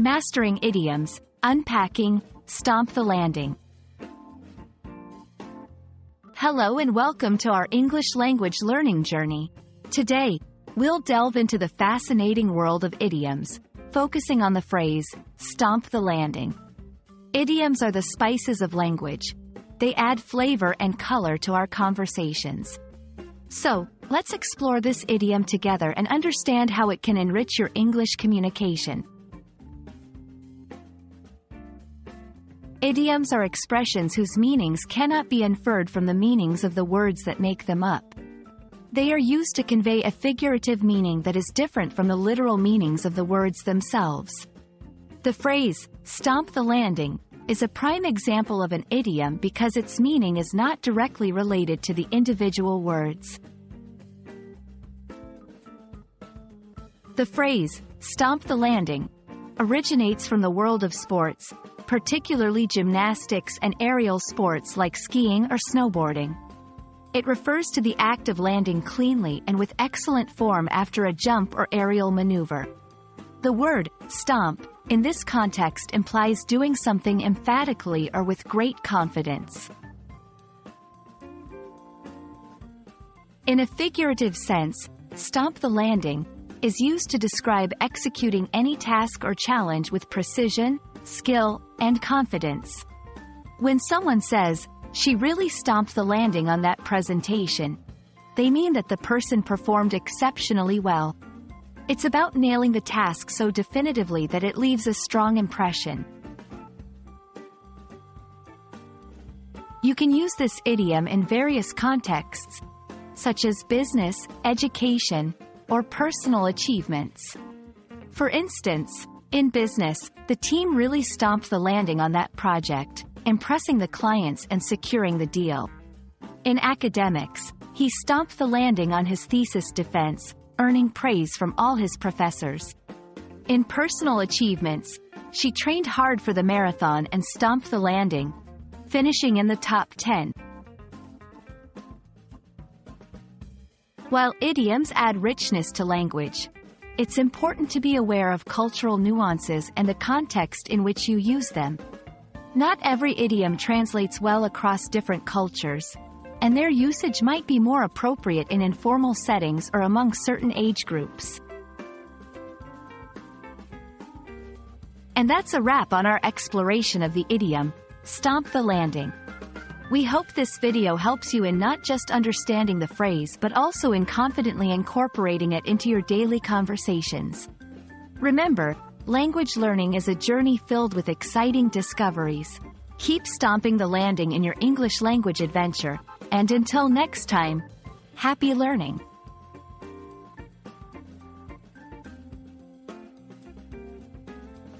Mastering Idioms, Unpacking Stomp the Landing. Hello and welcome to our English language learning journey. Today, we'll delve into the fascinating world of idioms, focusing on the phrase, stomp the landing. Idioms are the spices of language. They add flavor and color to our conversations. So, let's explore this idiom together and understand how it can enrich your English communication. Idioms are expressions whose meanings cannot be inferred from the meanings of the words that make them up. They are used to convey a figurative meaning that is different from the literal meanings of the words themselves. The phrase, stomp the landing, is a prime example of an idiom because its meaning is not directly related to the individual words. The phrase, stomp the landing, originates from the world of sports, particularly gymnastics and aerial sports like skiing or snowboarding. It refers to the act of landing cleanly and with excellent form after a jump or aerial maneuver. The word, stomp, in this context implies doing something emphatically or with great confidence. In a figurative sense, stomp the landing is used to describe executing any task or challenge with precision, skill, and confidence. When someone says, "She really stomped the landing on that presentation," they mean that the person performed exceptionally well. It's about nailing the task so definitively that it leaves a strong impression. You can use this idiom in various contexts, such as business, education, or personal achievements. For instance, in business, the team really stomped the landing on that project, impressing the clients and securing the deal. In academics, he stomped the landing on his thesis defense, earning praise from all his professors. In personal achievements, she trained hard for the marathon and stomped the landing, finishing in the top 10. While idioms add richness to language, it's important to be aware of cultural nuances and the context in which you use them. Not every idiom translates well across different cultures, and their usage might be more appropriate in informal settings or among certain age groups. And that's a wrap on our exploration of the idiom, stomp the landing. We hope this video helps you in not just understanding the phrase but also in confidently incorporating it into your daily conversations. Remember, language learning is a journey filled with exciting discoveries. Keep stomping the landing in your English language adventure, and until next time, happy learning!